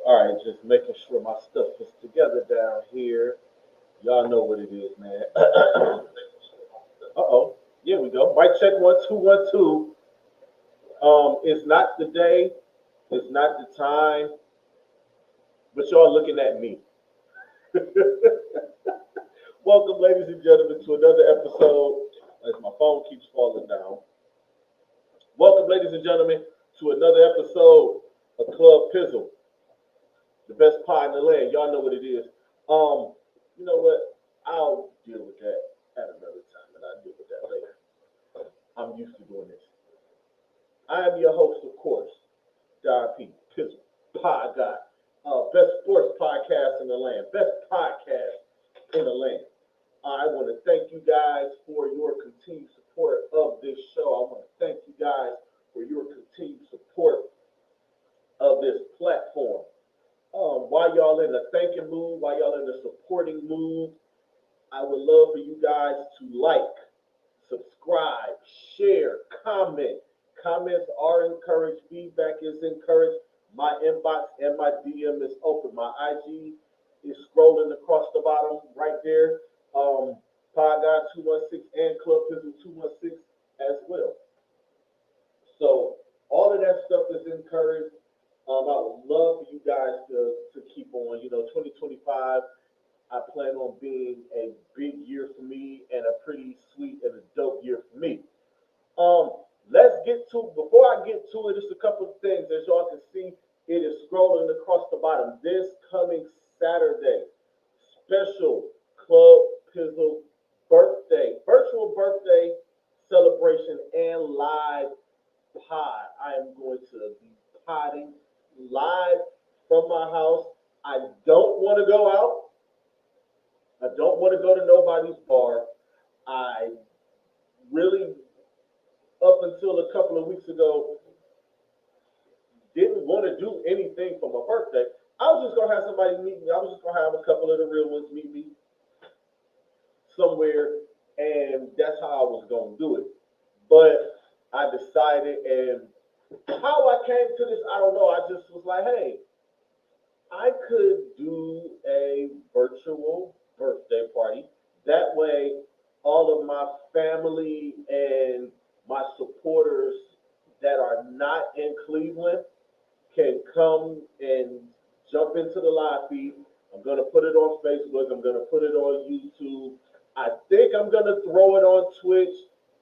All right, just making sure my stuff is together down here. Y'all know what it is, man. Uh-oh. Here we go. Mic check 1 2 1 2. It's not the day, it's not the time, but y'all looking at me. Welcome, ladies and gentlemen, to another episode. As my phone keeps falling down. Welcome, ladies and gentlemen, to another episode of Club Pizzle, the best pie in the land. Y'all know what it is. Um, you know what? I'll deal with that at another time, and I'll deal with that later. I'm used to doing this. I am your host, of course, Don P. Pizzle, Pie Guy, best sports podcast in the land, best podcast in the land. I want to thank you guys for your continued support of this show. I want to thank you guys for your continued support of this platform. While y'all in the thanking mood, while y'all in the supporting mood, I would love for you guys to like, subscribe, share, comment. Comments are encouraged. Feedback is encouraged. My inbox and my DM is open. My IG is scrolling across the bottom right there. Pod Guy 216 and Club Pizzle 216 as well. So all of that stuff is encouraged. I would love for you guys to keep on. 2025, I plan on being a big year for me and a pretty sweet and a dope year for me. Let's get to before I get to it, just a couple of things. As y'all can see, it is scrolling across the bottom. This coming Saturday, special Club Pizzle birthday, virtual birthday celebration and live pod. I am going to be potting live from my house. I don't want to go out. I don't want to go to nobody's bar. I really, up until a couple of weeks ago, didn't want to do anything for my birthday. I was just gonna have somebody meet me. I was just gonna have a couple of the real ones meet me somewhere, and that's how I was gonna do it. But I decided, and how I came to this, I don't know. I just was like, hey, I could do a virtual birthday party. That way, all of my family and my supporters that are not in Cleveland can come and jump into the live feed. I'm going to put it on Facebook. I'm going to put it on YouTube. I think I'm going to throw it on Twitch.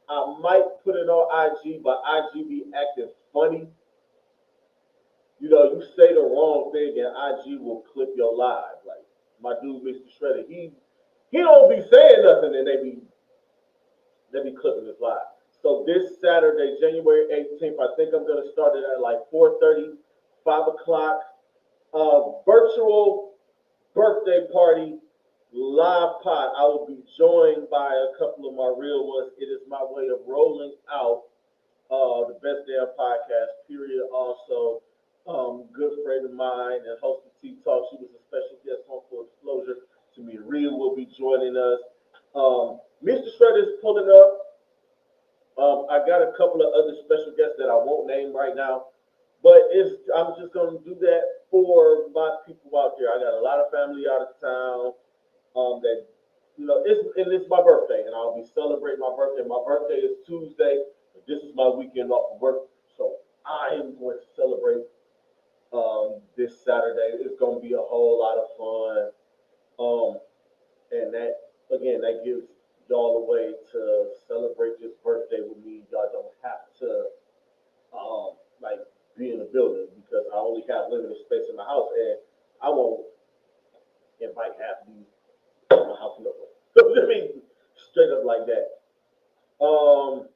I might put it on IG, but IG be acting funny. You say the wrong thing and IG will clip your live. Like my dude, Mr. Shredder, he don't be saying nothing and they be clipping his live. So this Saturday, January 18th, I think I'm gonna start it at like 4:30, 5 o'clock. Virtual birthday party, live pod. I will be joined by a couple of my real ones. It is my way of rolling out the best damn podcast, period. Also, good friend of mine and host of Tea Talk. She was a special guest on Full Disclosure. Tamia will be joining us. Mr. Shredder is pulling up. I got a couple of other special guests that I won't name right now, but I'm just gonna do that for my people out there. I got a lot of family out of town. That it's my birthday, and I'll be celebrating my birthday. My birthday is Tuesday, but this is my weekend off of work, so I am going to celebrate this Saturday. It's gonna be a whole lot of fun. And that gives y'all a way to celebrate this birthday with me. Y'all don't have to like be in the building because I only have limited space in the house, and I won't invite half of you to my house. No, I mean straight up like that. Um,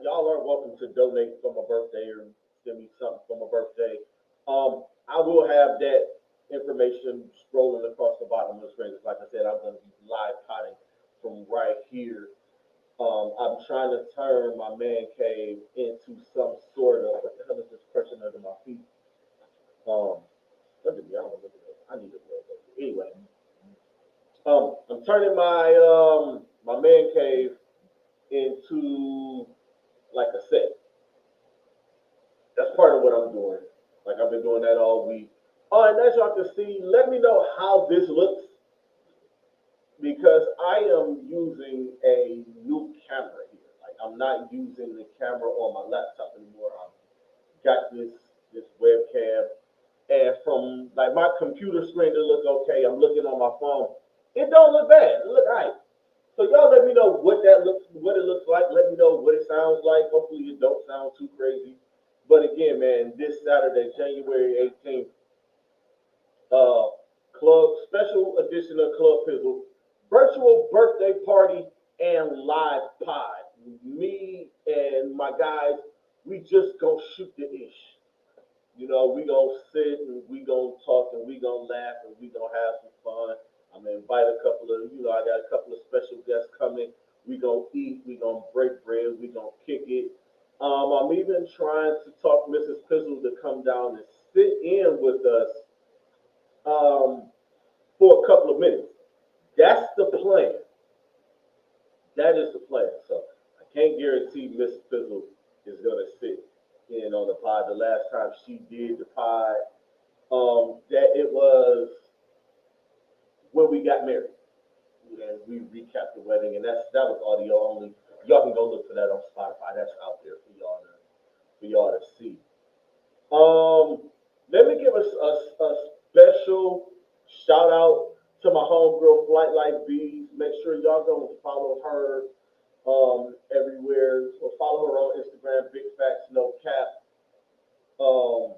y'all are welcome to donate for my birthday or send me something for my birthday. I will have that information scrolling across the bottom of the screen. Like I said, I'm going to be live potting from right here. I'm trying to turn my man cave into some sort of what the hell is this pressure under my feet? Look at me, I don't look at it. I need a little bit. Anyway, I'm turning my man cave into like a set. That's part of what I'm doing. Like I've been doing that all week. Oh, and as y'all can see, let me know how this looks because I am using a new camera here. Like I'm not using the camera on my laptop anymore. I've got this webcam, and from like my computer screen, it looks okay. I'm looking on my phone, it don't look bad. It look all right. So y'all let me know what it looks like. Let me know what it sounds like. Hopefully it don't sound too crazy. But again, man, this Saturday, January 18th, uh, club special edition of Club Pizzle, virtual birthday party and live pod. Me and my guys, we just gonna shoot the ish. You know, we gonna sit and we gonna talk and we gonna laugh and we gonna have some fun. I'm gonna invite a couple of, I got a couple of special guests coming. We gonna eat, we gonna break bread, we gonna kick it. I'm even trying to talk Mrs. Pizzle to come down and sit in with us um, for a couple of minutes. That's the plan. That is the plan. So I can't guarantee Miss Pizzle is gonna sit in on the pod. The last time she did the pod, that it was when we got married. And we recapped the wedding, and that was audio only. Y'all can go look for that on Spotify. That's out there for y'all to see. Let me give us a special shout out to my homegirl Flight Like Bees. Make sure y'all go follow her everywhere. So follow her on Instagram, Big Facts No Cap. Um,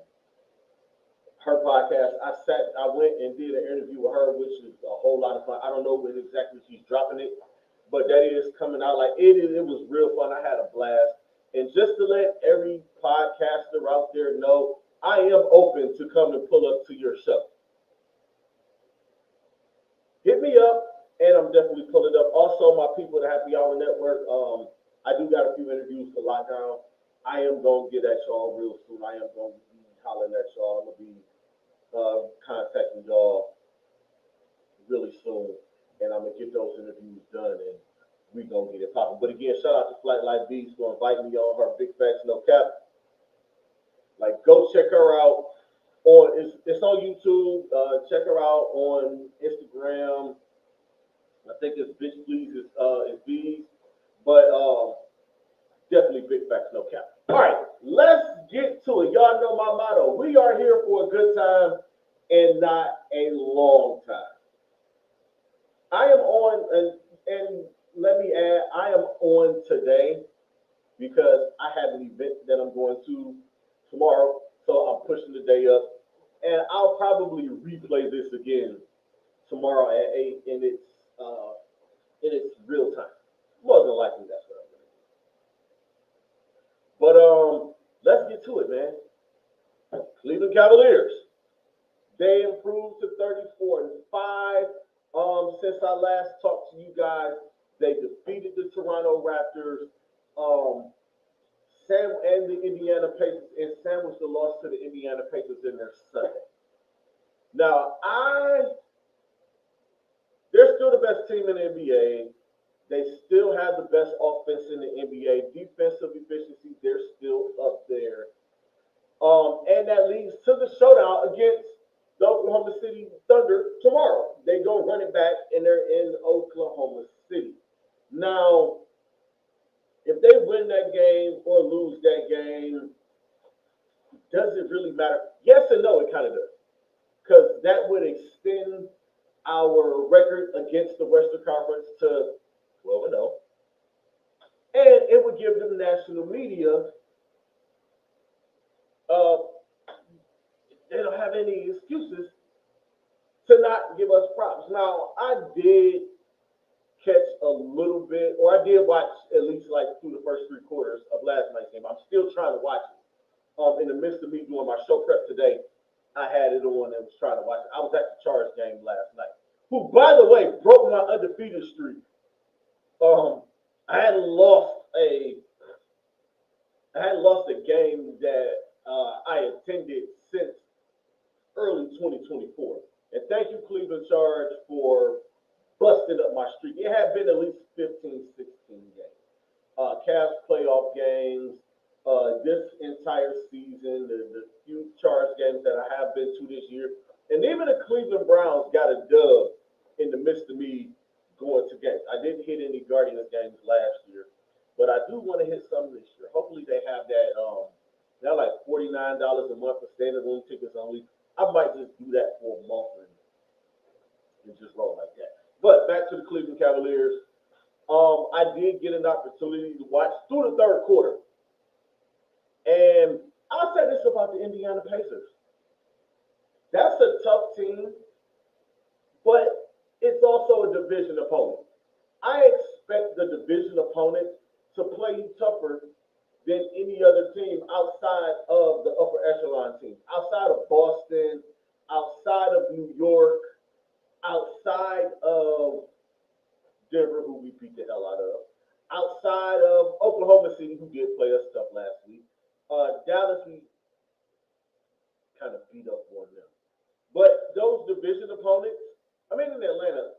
her podcast. I went and did an interview with her, which is a whole lot of fun. I don't know when exactly she's dropping it, but that is coming out like it is. It was real fun. I had a blast. And just to let every podcaster out there know, I am open to come and pull up to your show. Hit me up, and I'm definitely pulling up. Also, my people at Happy Hour Network, I do got a few interviews for Lockdown. I am gonna get at y'all real soon. I am gonna be hollering at y'all. I'm gonna be contacting y'all really soon, and I'm gonna get those interviews done, and we gonna get it popping. But again, shout out to Flight Life Beats for inviting me on her Big Facts No Cap. Like, go check her out on it's on YouTube. Check her out on Instagram. I think it's Bitch Please is Bees, but definitely Big Facts No Cap. All right, let's get to it. Y'all know my motto. We are here for a good time and not a long time. I am on, and let me add, I am on today because I have an event that I'm going to tomorrow, so I'm pushing the day up, and I'll probably replay this again tomorrow at 8 in its real time. More than likely, that's what I'm gonna do. But let's get to it, man. Cleveland Cavaliers. They improved to 34-5. Since I last talked to you guys, they defeated the Toronto Raptors. Sam and the Indiana Pacers, and sandwiched the loss to the Indiana Pacers in their Sunday. Now, they're still the best team in the NBA. They still have the best offense in the NBA. Defensive efficiency, they're still up there. And that leads to the showdown against the Oklahoma City Thunder tomorrow. They go running back, and they're in Oklahoma City. Now, if they win that game or lose that game, does it really matter? Yes and no, it kind of does. Because that would extend our record against the Western Conference to 12-0. And it would give the national media, they don't have any excuses to not give us props. Now, I did catch a little bit, or I did watch at least like through the first 3 quarters of last night's game. I'm still trying to watch it. In the midst of me doing my show prep today, I had it on and was trying to watch it. I was at the Charge game last night, who, by the way, broke my undefeated streak. I had lost a game that I attended since early 2024. And thank you, Cleveland Charge, for busting up my streak. It had been at least 15, 16 games. Cavs playoff games, this entire season, the few Charge didn't hit any Guardians games last year, but I do want to hit some this year. Hopefully they have that. They're like $49 a month for standing room tickets only. I might just do that for a month and just roll like that. But back to the Cleveland Cavaliers. I did get an opportunity to watch through the third quarter. And I'll say this about the Indiana Pacers. That's a tough team, but it's also a division opponent. I expect the division opponent to play you tougher than any other team outside of the upper echelon team, outside of Boston, outside of New York, outside of Denver, who we beat the hell out of, outside of Oklahoma City, who did play us tough last week. Dallas, we kind of beat up on them. But those division opponents, I mean, in Atlanta,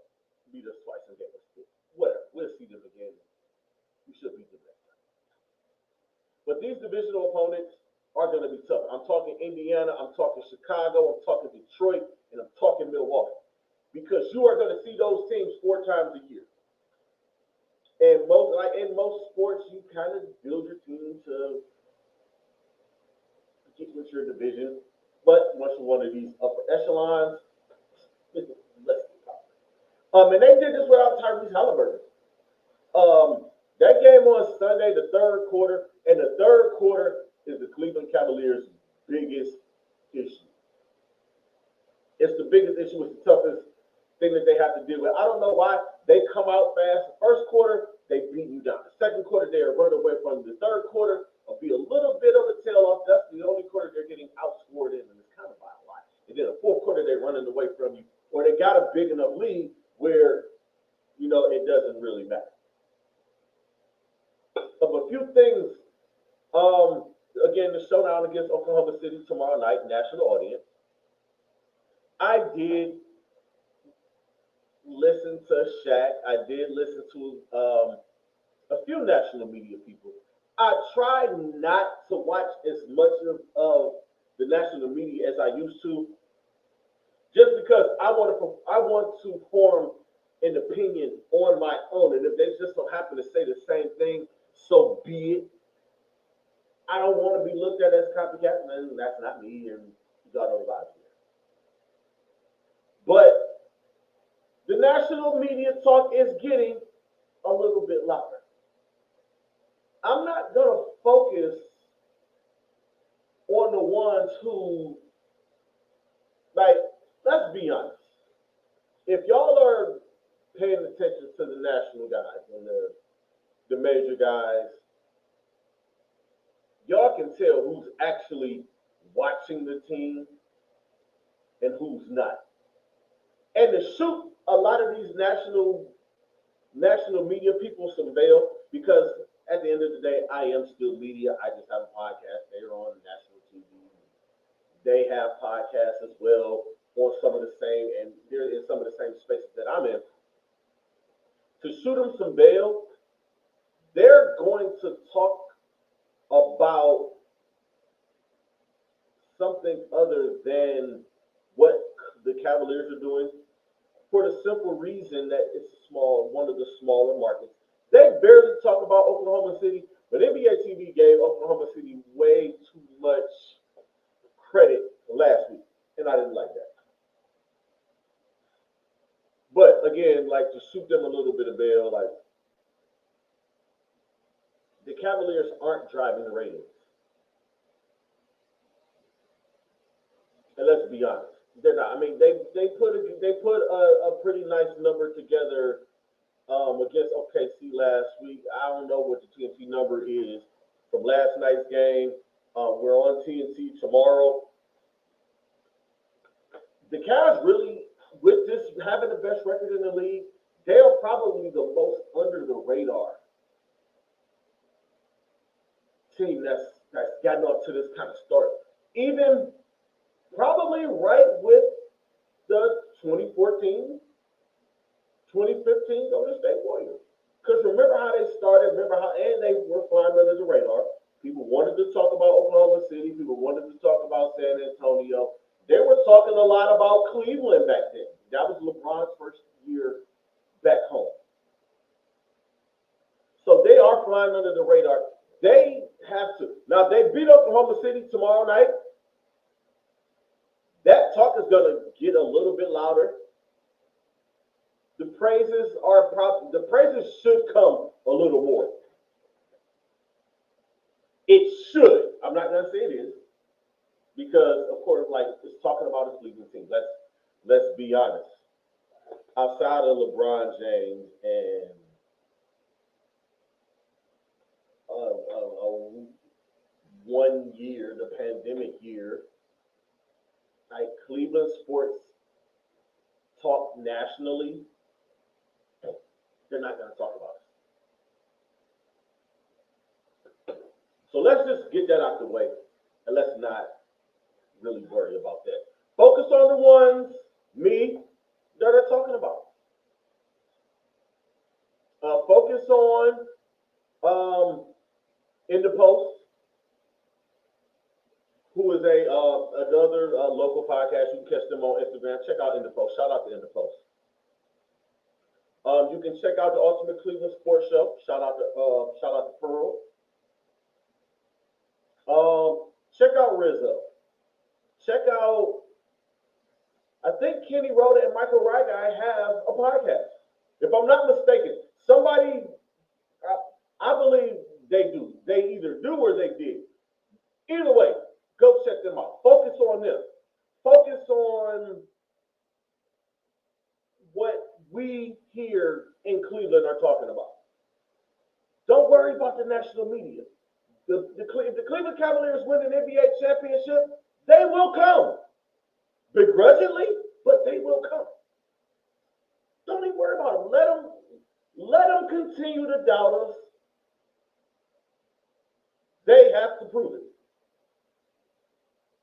beat us twice and gave us six. Whatever, we'll see them again. We should beat them next time. But these divisional opponents are going to be tough. I'm talking Indiana, I'm talking Chicago, I'm talking Detroit, and I'm talking Milwaukee. Because you are going to see those teams 4 times a year. And in most sports, you kind of build your team to get with your division. But once you're one of these upper echelons, let's get and they did this without Tyrese Halliburton. That game on Sunday, the third quarter, and the third quarter is the Cleveland Cavaliers' biggest issue. It's the biggest issue. It's the toughest thing that they have to deal with. I don't know why they come out fast. The first quarter, they beat you down. The second quarter, they are running away from you. The third quarter will be a little bit of a tail off. That's the only quarter they're getting outscored in, and it's kind of by a lot. And then the fourth quarter, they're running away from you, or they got a big enough lead where, it doesn't really matter. A few things. Again, the showdown against Oklahoma City tomorrow night, national audience. I did listen to Shaq. I did listen to a few national media people. I tried not to watch as much of the national media as I used to, just because I want to form an opinion on my own, and if they just so happen to say the same thing, so be it. I don't want to be looked at as copycat, and that's not me, and you got no vibes here. But the national media talk is getting a little bit louder. I'm not going to focus on the ones who, let's be honest. If y'all are paying attention to the national guys and the major guys, y'all can tell who's actually watching the team and who's not. And to shoot a lot of these national media people some bail, because at the end of the day, I am still media. I just have a podcast. They're on national TV. They have podcasts as well on some of the same, and they're in some of the same spaces that I'm in. To shoot them some bail, they're going to talk about something other than what the Cavaliers are doing, for the simple reason that it's one of the smaller markets. They barely talk about Oklahoma City, but NBA TV gave Oklahoma City way too much credit last week, and I didn't like that. But again, to shoot them a little bit of bail, the Cavaliers aren't driving the ratings. And let's be honest, they're not. I mean, they put a pretty nice number together against OKC last week. I don't know what the TNT number is from last night's game. We're on TNT tomorrow. The Cavs really, with this having the best record in the league, they are probably the most under the radar team that's gotten off to this kind of start. Even probably right with the 2014, 2015 Golden State Warriors. Because remember how they started, and they were flying under the radar. People wanted to talk about Oklahoma City. People wanted to talk about San Antonio. They were talking a lot about Cleveland back then. That was LeBron's first year back home. flying under the radar. They have to. Now, if they beat Oklahoma City tomorrow night, that talk is going to get a little bit louder. The praises should come a little more. It should. I'm not going to say it is, because of course, like it's talking about a Cleveland team. Let's be honest. Outside of LeBron James and one year, the pandemic year, like Cleveland sports talk nationally, they're not going to talk about it. So let's just get that out the way, and let's not really worry about that. Focus on the ones, me, that are talking about. Focus on In the Post, who is another local podcast. You can catch them on Instagram. Check out In the Post. Shout out to In the Post. You can check out the Ultimate Cleveland Sports Show. Shout out to Pearl. Check out Rizzo. Check out. I think Kenny Rhoda and Michael Ryguy have a podcast. If I'm not mistaken, somebody, I believe they do. They either do or they did. Either way, go check them out. Focus on them. Focus on what we here in Cleveland are talking about. Don't worry about the national media. The Cleveland Cavaliers win an NBA championship, they will come. Begrudgingly, but they will come. Don't even worry about them. Let them continue to doubt us. They have to prove it.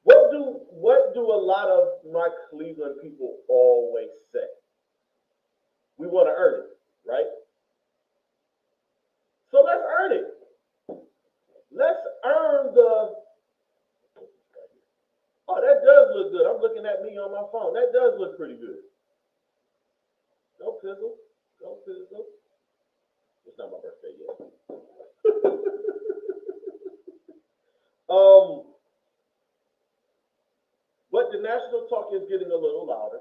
What do a lot of my Cleveland people always say? We want to earn it, right? So let's earn it. Let's earn the. Oh, that does look good. I'm looking at me on my phone. That does look pretty good. Go Pizzle. Go Pizzle. It's not my birthday yet. But the national talk is getting a little louder.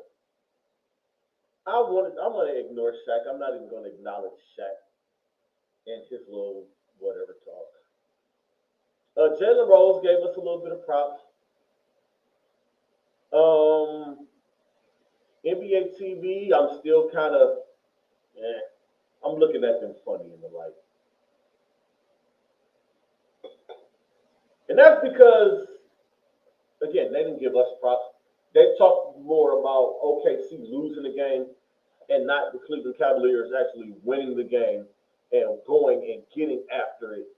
I'm gonna ignore Shaq. I'm not even gonna acknowledge Shaq and his little whatever talk. Jalen Rose gave us a little bit of props. NBA TV, I'm still kind of, I'm looking at them funny in the light. And that's because, again, they didn't give us props. They talked more about OKC losing the game and not the Cleveland Cavaliers actually winning the game and going and getting after it.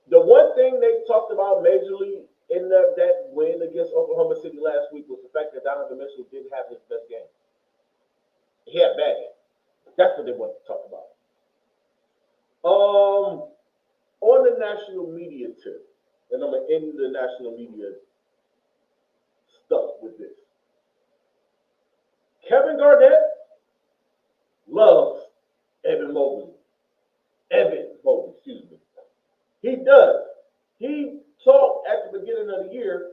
The one thing they talked about majorly in that win against Oklahoma City last week was the fact that Donovan Mitchell didn't have his best game. He had a bad game. That's what they wanted to talk about. On the national media tip, and I'm going to end the national media stuff with this. Kevin Garnett loves Evan Mobley, excuse me. He does. He talked at the beginning of the year,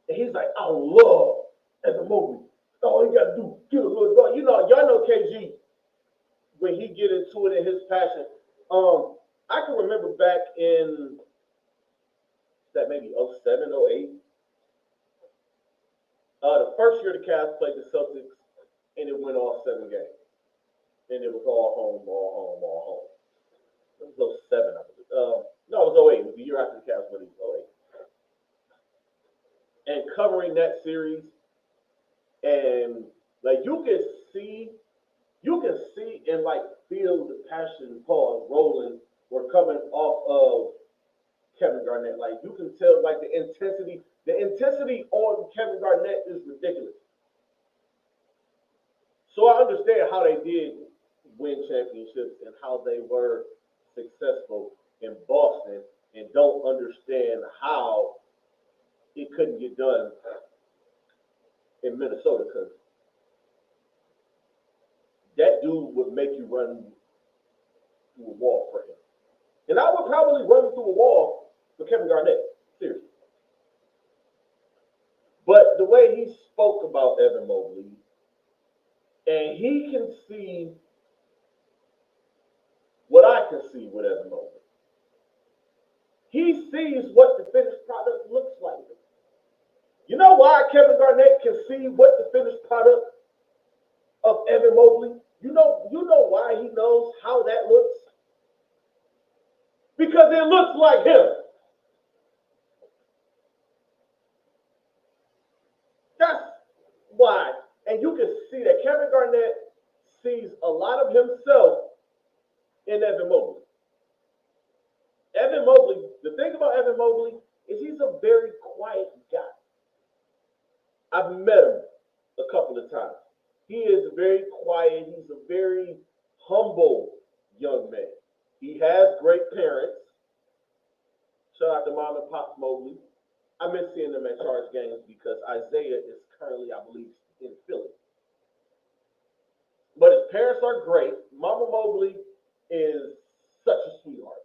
and he's like, I love Evan Mobley. All he got to do, get a little ball. You know, y'all know KG, when he get into it in his passion. I can remember back in that maybe 07, 08. The first year the Cavs played the Celtics, and it went all 7 games. And it was all home, all home, all home. It was 07, I believe. No, it was 08. It was the year after the Cavs won. It was 08. And covering that series, and like you can see and like feel the passion pause rolling or coming off of Kevin Garnett. Like you can tell, like the intensity on Kevin Garnett is ridiculous. So I understand how they did win championships and how they were successful in Boston, and don't understand how it couldn't get done in Minnesota, because that dude would make you run through a wall for him. And I would probably run through a wall for Kevin Garnett. Seriously. But the way he spoke about Evan Mobley, and he can see what I can see with Evan Mobley. He sees what the finished product looks like. You know why Kevin Garnett can see what the finished product of Evan Mobley? You know why he knows how that looks? Because it looks like him. That's why. And you can see that Kevin Garnett sees a lot of himself in Evan Mobley. Evan Mobley, the thing about Evan Mobley is he's a very quiet guy. I've met him a couple of times. He is very quiet. He's a very humble young man. He has great parents. Shout out to Mom and Pop Mobley. I miss seeing them at Charge games because Isaiah is currently, I believe, in Philly. But his parents are great. Mama Mobley is such a sweetheart.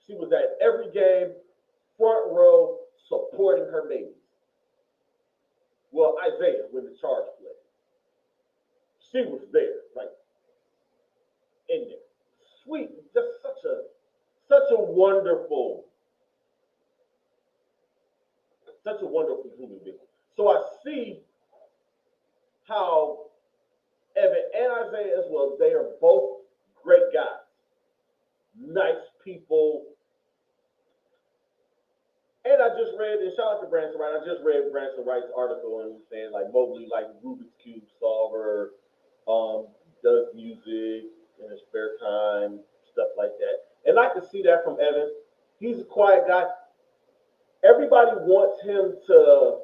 She was at every game, front row, supporting her babies. Well, Isaiah, when the Charge played, she was there, like in there. Sweet, just such a wonderful human being. So I see how Evan and Isaiah as well, they are both great guys, nice people. And I just read, and shout out to Branson Wright, I just read Branson Wright's article and he was saying like Mobley, like Rubik's Cube solver, does music in his spare time, stuff like that. And I can see that from Evan. He's a quiet guy. Everybody wants him to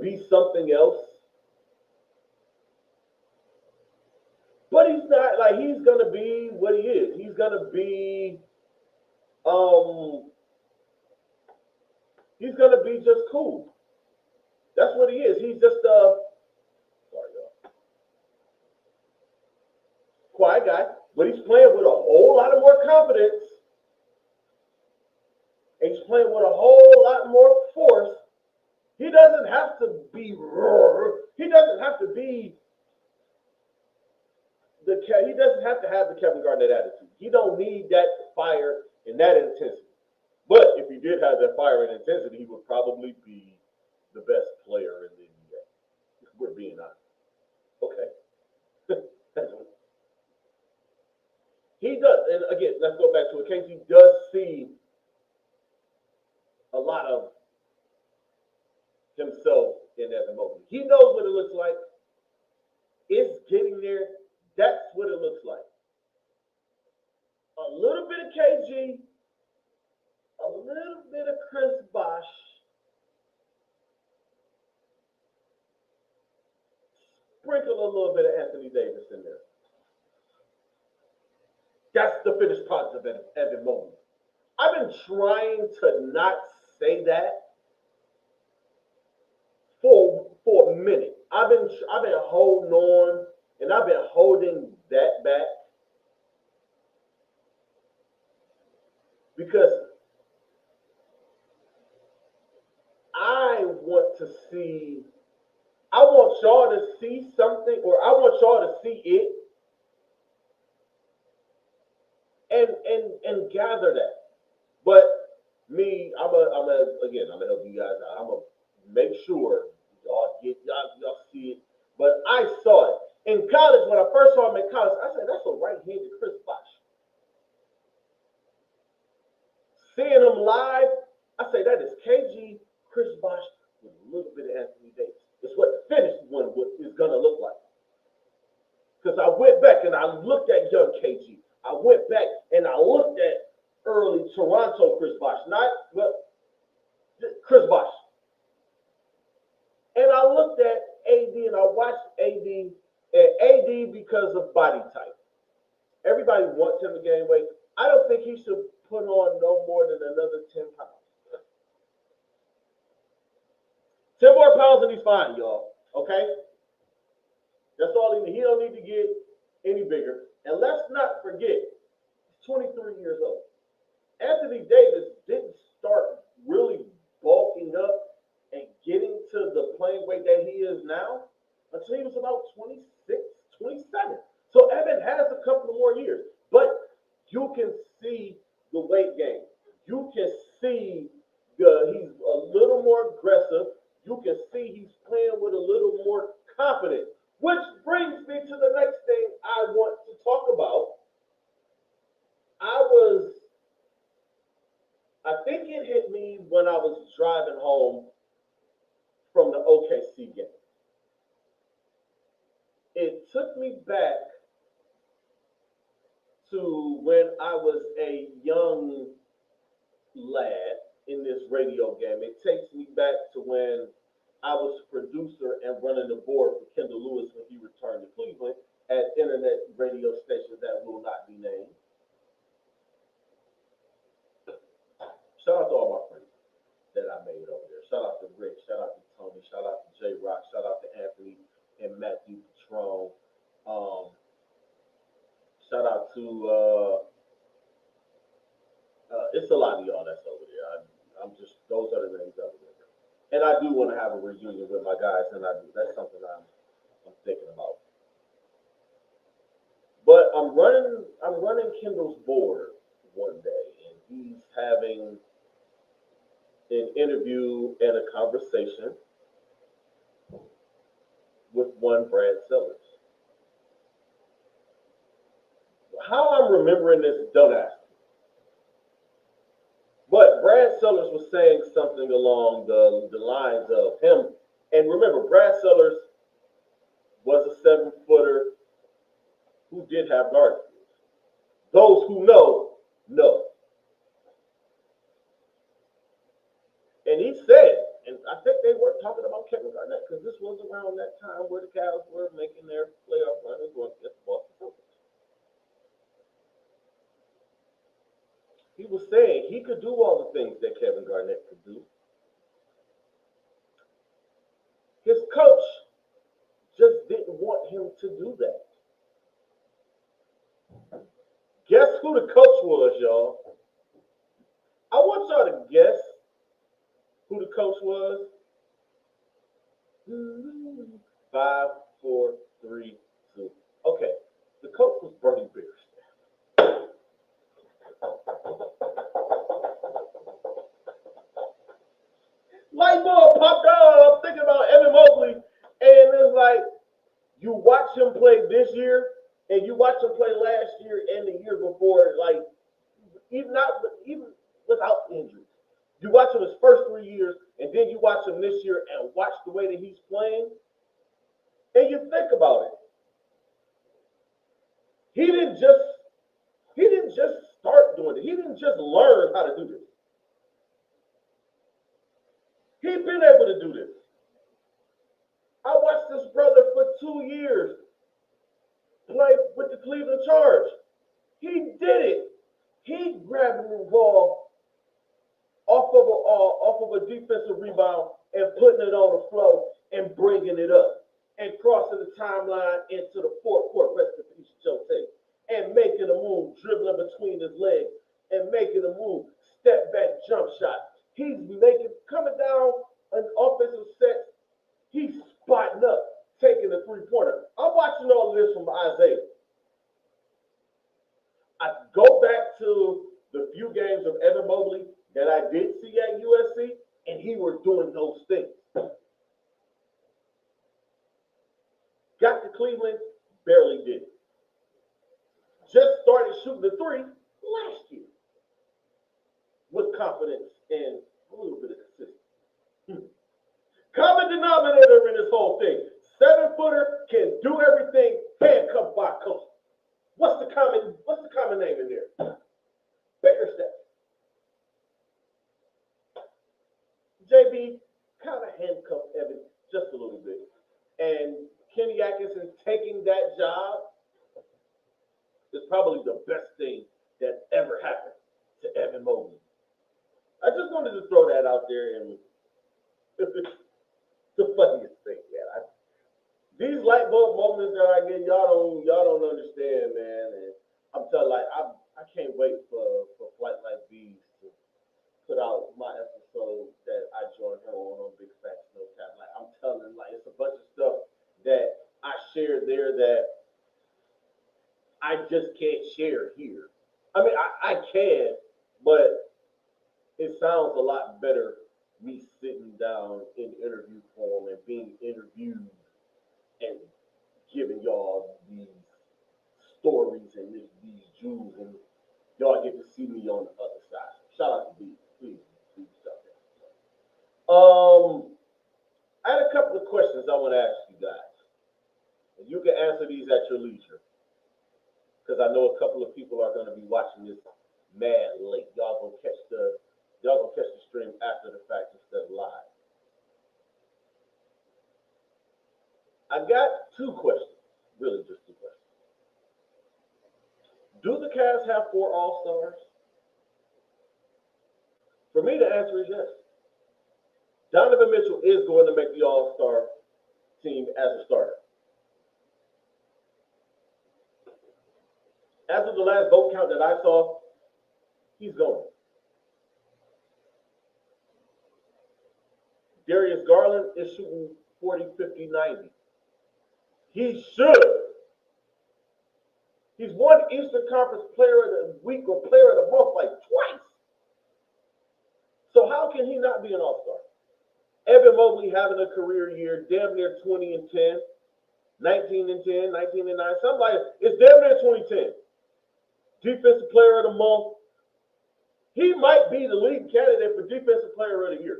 be something else. But he's not, like, he's gonna be what he is. He's gonna be just cool. That's what he is. He's just quiet guy, but he's playing with a whole lot of more confidence. And he's playing with a whole lot more force. He doesn't have to be raw. He doesn't have to be he doesn't have to have the Kevin Garnett attitude. He don't need that fire and that intensity. But if he did have that fire and intensity, he would probably be the best player in the NBA. If we're being honest. Okay. He does, and again, let's go back to it. KG does see a lot of himself in Evan Mobley. He knows what it looks like. It's getting there. That's what it looks like. A little bit of KG, a little bit of Chris Bosh, sprinkle a little bit of Anthony Davis in there. That's the finished product of Evan Mobley. I've been trying to not say that for a minute. I've been holding on and I've been holding that back because I want y'all to see something, or I want y'all to see it and gather that. But me, I'm gonna help you guys out. I'm gonna make sure y'all see it. But I saw it in college. When I first saw him in college, I said, that's a right-handed Chris Bosh. Seeing him live, I say that is KG, Chris Bosh with a little bit of Anthony Davis. It's what the finished one is gonna look like. Because I went back and I looked at young KG. I went back and I looked at early Toronto Chris Bosh, Chris Bosh. And I looked at AD and I watched AD because of body type. Everybody wants him to gain weight. I don't think he should put on no more than another 10 pounds. 10 more pounds and he's fine, y'all. Okay? That's all he needs. He don't need to get any bigger. And let's not forget, 23 years old. Anthony Davis didn't start really bulking up and getting to the playing weight that he is now until he was about 26, 27. So Evan has a couple of more years, but you can see the weight gain. You can see he's a little more aggressive. You can see he's playing with a little more confidence, which brings me to the next thing I want to talk about. I I think it hit me when I was driving home from the OKC game. It took me back to when I was a young lad in this radio game. It takes me back to when I was a producer and running the board for Kendall Lewis when he returned to Cleveland at internet radio stations that will not be named. Shout out to all my friends that I made over there. Shout out to Rick. Shout out to Tony. Shout out to J Rock. Shout out to Anthony and Matthew Patron. Shout out to it's a lot of y'all that's over there. I'm just those are the names over there. And I do want to have a reunion with my guys, and that's something I'm thinking about. But I'm running Kendall's board one day, and he's having an interview and a conversation with one Brad Sellers. How I'm remembering this, don't ask me. But Brad Sellers was saying something along the lines of him. And remember, Brad Sellers was a 7-footer who did have guard skills. Those who know, know. And he said, and I think they were talking about Kevin Garnett because this was around that time where the Cavs were making their playoff run and going against the Boston Celtics. He was saying he could do all the things that Kevin Garnett could do. His coach just didn't want him to do that. Guess who the coach was, y'all? I want y'all to guess who the coach was. 5, 4, 3, 2. Okay, the coach was Bernie Bears. Light bulb popped out. I'm thinking about Evan Mobley, and it's like you watch him play this year, and you watch him play last year and the year before. Like even without injuries, you watch him his first 3 years, and then you watch him this year, and watch the way that he's playing, and you think about it. He didn't just start doing it. He didn't just learn how to do this. He's been able to do this. I watched this brother for 2 years play with the Cleveland Charge. He did it. He grabbed the ball off of a defensive rebound and putting it on the floor and bringing it up and crossing the timeline into the forecourt. Rest in peace, Joe Tate, and making a move, dribbling between his legs and making a move, step back jump shot. He's coming down an offensive set. He's spotting up, taking the 3-pointer. I'm watching all of this from Isaiah. I go back to the few games of Evan Mobley that I did see at USC, and he was doing those things. Got to Cleveland, barely did it. Just started shooting the 3 last year with confidence and a little bit of consistency. Common denominator in this whole thing. 7-footer can do everything, handcuffed by a coach. What's the common name in there? Bickerstaff. JB kind of handcuffed Evan just a little bit. And Kenny Atkinson taking that job is probably the best thing that ever happened to Evan Mobley. I just wanted to throw that out there, and it's the funniest thing, man. These light bulb moments that I get, y'all don't understand, man. And I'm telling, like, I can't wait I just can't share here. I mean, I can, but it sounds a lot better me sitting down in interview form and being interviewed and giving y'all these stories and these jewels, and y'all get to see me on the other side. Shout out to B. Please stop that. I had a couple of questions I want to ask you guys. And you can answer these at your leisure. Because I know a couple of people are going to be watching this mad late. Y'all gonna catch the stream after the fact instead of live. I got two questions, really just two questions. Do the Cavs have 4 All-Stars? For me, the answer is yes. Donovan Mitchell is going to make the All-Star team as a starter. As of the last vote count that I saw, he's going. Darius Garland is shooting 40, 50, 90. He should. He's won Eastern Conference Player of the Week or Player of the Month like twice. So how can he not be an All-Star? Evan Mobley having a career year, damn near 20 and 10, 19 and 10, 19 and 9. Somebody, it's damn near 2010. Defensive Player of the Month. He might be the lead candidate for Defensive Player of the Year.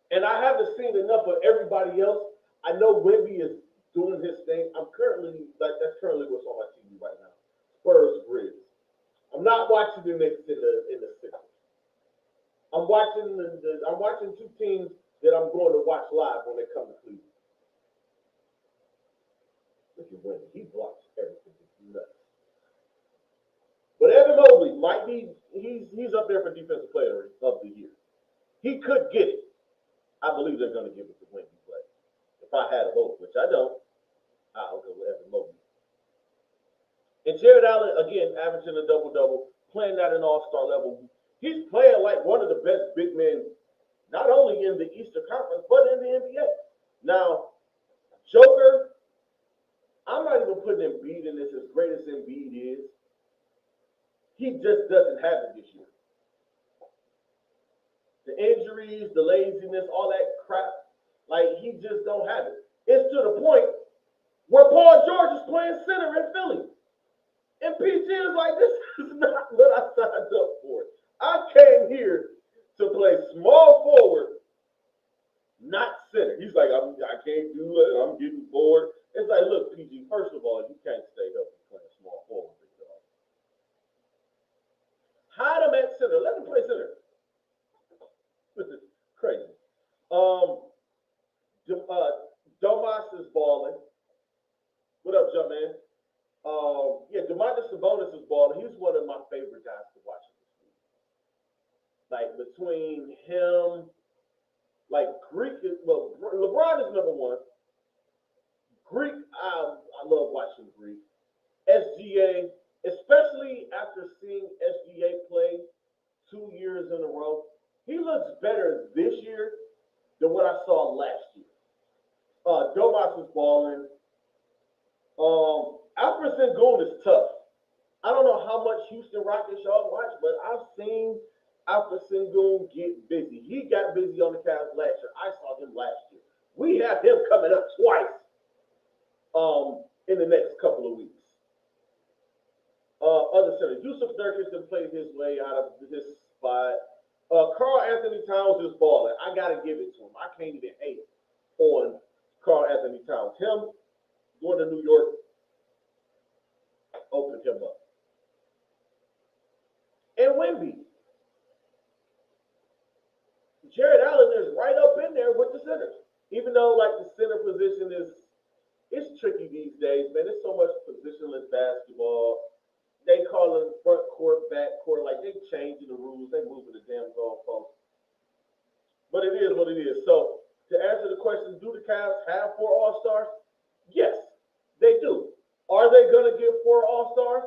And I haven't seen enough of everybody else. I know Wemby is doing his thing. That's currently what's on my TV right now. Spurs Grizz. I'm not watching the Knicks in the Sixers. I'm watching two teams that I'm going to watch live when they come to Cleveland. Look at Wemby. He blocks everything. It's nuts. But Evan Mobley might be, he's up there for Defensive Player of the Year. He could get it. I believe they're going to give it to Wemby play. If I had a vote, which I don't, I'll go with Evan Mobley. And Jared Allen, again, averaging a double-double, playing at an all-star level. He's playing like one of the best big men, not only in the Eastern Conference, but in the NBA. Now, Joker, I'm not even putting Embiid in this as great as Embiid is. He just doesn't have it this year. The injuries, the laziness, all that crap, like he just don't have it. It's to the point where Paul George is playing center in Philly. And PG is like, this is not what I signed up for. I came here to play small forward, not center. He's like, I can't do it. I'm getting bored. It's like, look, PG, first of all, you can't stay healthy playing small forward, big dog. Hide him at center. Let him play center. This is crazy. Domas is balling. What up, Jumpman? Domantas Sabonis is balling. He's one of my favorite guys to watch in this league. Like between him, like Greek is LeBron is number one. Greek, I love watching Greek. SGA, especially after seeing SGA play 2 years in a row. He looks better this year than what I saw last year. Domas is balling. Alfred Sengun is tough. I don't know how much Houston Rockets y'all watch, but I've seen Alfred Sengun get busy. He got busy on the Cavs last year. I saw him last year. We have him coming up twice in the next couple of weeks. Other centers. Yusuf Nurkic can play his way out of this spot. Karl Anthony Towns is balling. I got to give it to him. I can't even hate on Karl Anthony Towns. Him going to New York opened him up. And Wemby. Jared Allen is right up in there with the centers. Even though, like, the center position it's tricky these days, man. There's so much positionless basketball. They call it front court, back court. Like, they changing the rules. They moving the damn goalposts. But it is what it is. So, to answer the question, do the Cavs have 4 All-Stars? Yes, they do. Are they going to get 4 All-Stars?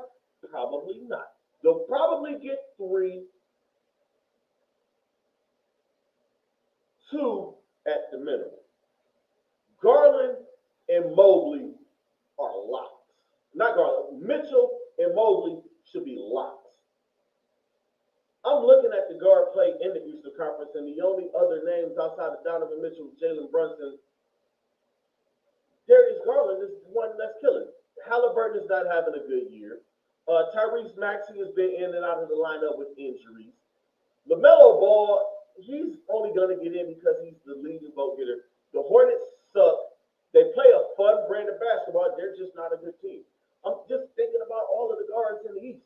Probably not. They'll probably get 3. 2 at the minimum. Garland and Mobley are locks. Not Garland. Mitchell and Mobley should be locks. I'm looking at the guard play in the Eastern Conference, and the only other names outside of Donovan Mitchell, Jalen Brunson, Darius Garland is the one that's killing. Halliburton is not having a good year. Tyrese Maxey has been in and out of the lineup with injuries. LaMelo Ball, he's only going to get in because he's the leading vote getter. The Hornets suck. They play a fun brand of basketball. They're just not a good team. I'm just thinking about all of the guards in the East.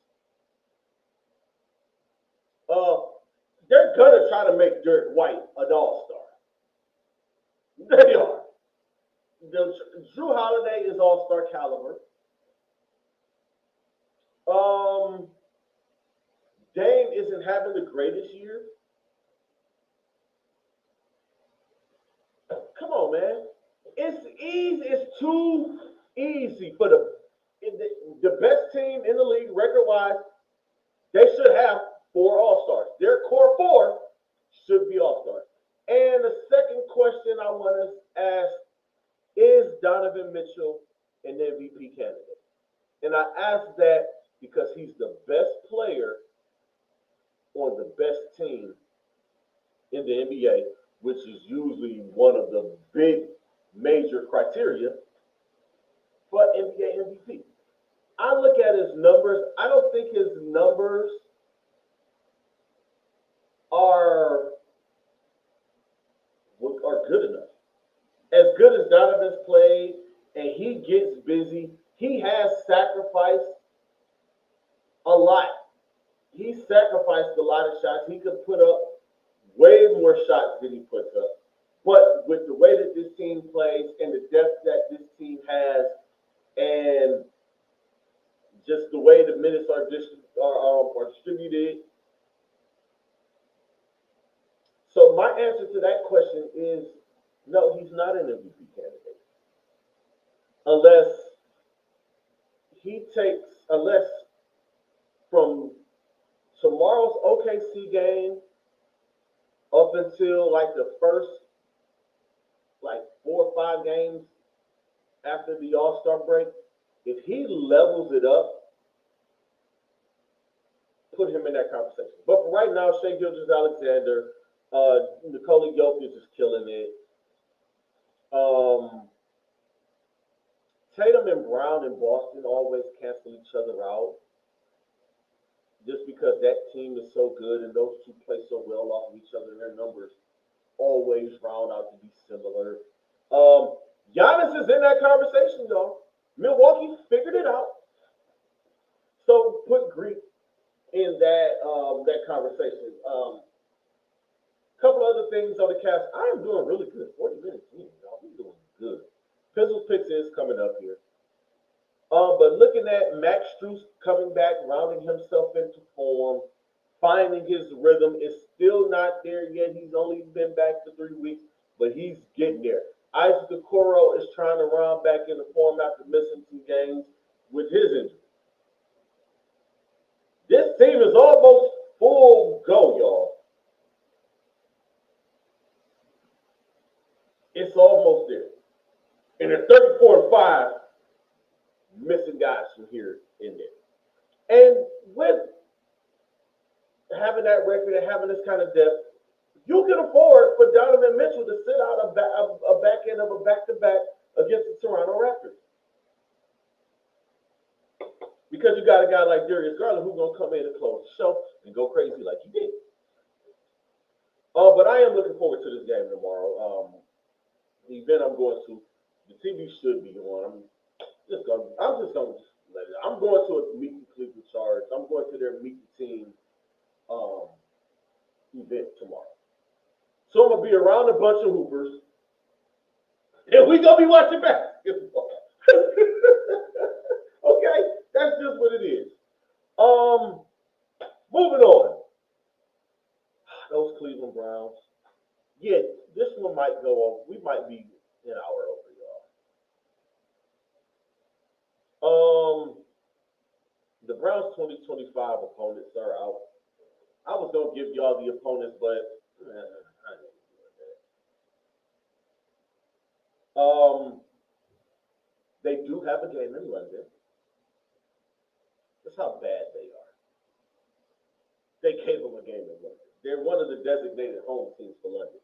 They're going to try to make Derek White an all-star. They are. Drew Holiday is all-star caliber. Dame isn't having the greatest year. Come on, man. It's easy. It's too easy for the best team in the league, record-wise. They should have 4 all-stars. Their core 4 should be all-stars. And the second question I want to ask, is Donovan Mitchell an MVP candidate? And I ask that because he's the best player on the best team in the NBA, which is usually one of the big major criteria for NBA MVP. I look at his numbers. I don't think his numbers are good enough. As good as Donovan's played and he gets busy, he has sacrificed a lot. He sacrificed a lot of shots. He could put up way more shots than he puts up. But with the way that this team plays and the depth that this team has, and just the way the minutes are distributed. So my answer to that question is no, he's not an MVP candidate. Unless from tomorrow's OKC game up until like the first 4 or 5 games after the All-Star break, if he levels it up, put him in that conversation. But for right now, Shai Gilgeous-Alexander, Nikola Jokic is killing it. Tatum and Brown in Boston always cancel each other out just because that team is so good and those two play so well off of each other. Their numbers always round out to be similar. Giannis is in that conversation, though. Milwaukee figured it out. So put Greek in that conversation. Couple other things on the cast. I am doing really good. 40 minutes in, y'all. We're doing good. Pizzle Picks is coming up here. But looking at Max Strus coming back, rounding himself into form, finding his rhythm, is still not there yet. He's only been back for 3 weeks, but he's getting there. Isaac Okoro is trying to round back into form after missing 2 games with his injury. This team is almost full go, y'all. It's almost there. And they're 34-5, missing guys from here and there. And with having that record and having this kind of depth, you can afford for Donovan Mitchell to sit out a back end of a back-to-back against the Toronto Raptors. Because you got a guy like Darius Garland who's going to come in and close the show and go crazy like he did. But I am looking forward to this game tomorrow. The event I'm going to, the TV should be on. I'm just gonna let it. I'm going to a Meet the Cleveland Charge. I'm going to their Meet the Team event tomorrow. So I'm gonna be around a bunch of hoopers, and we gonna be watching basketball. Okay, that's just what it is. Moving on. Those Cleveland Browns. Yeah, this one might go off. We might be an hour over, y'all. The Browns 2025 opponents are out. I was gonna give y'all the opponents, but I didn't do that. They do have a game in London. how bad they are. They gave them a game in London. They're one of the designated home teams for London.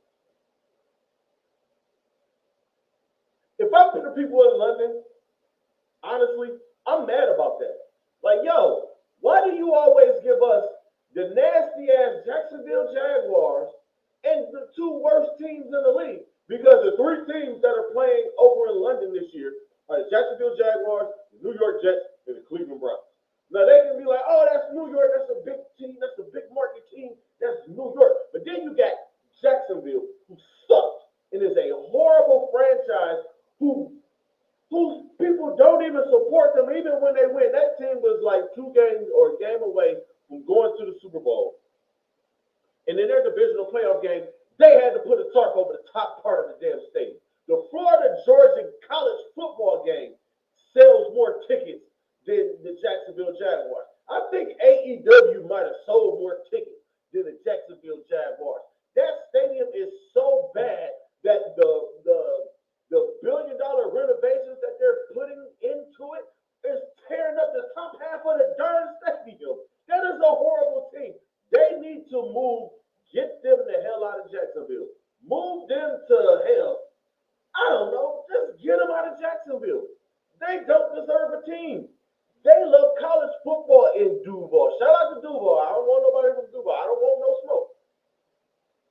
If I'm the people in London, honestly, I'm mad about that. Like, yo, why do you always give us the nasty ass Jacksonville Jaguars and the two worst teams in the league? Because the three teams that are playing over in London this year are the Jacksonville Jaguars, the New York Jets, and the Cleveland Browns. Now they can be like, oh, that's New York, that's a big team, that's a big market team, that's New York. But then you got Jacksonville, who sucks and is a horrible franchise whose people don't even support them, even when they win. That team was like 2 games or a game away from going to the Super Bowl. And in their divisional playoff game, they had to put a tarp over the top part of the damn stadium. The Florida-Georgia college football game sells more tickets than the Jacksonville Jaguars. I think AEW might have sold more tickets than the Jacksonville Jaguars. That stadium is so bad that the billion-dollar renovations that they're putting into it is tearing up the top half of the darn stadium. That is a horrible team. They need to move, get them the hell out of Jacksonville. Move them to hell. I don't know. Just get them out of Jacksonville. They don't deserve a team. They love college football in Duval. Shout out to Duval. I don't want nobody from Duval. I don't want no smoke.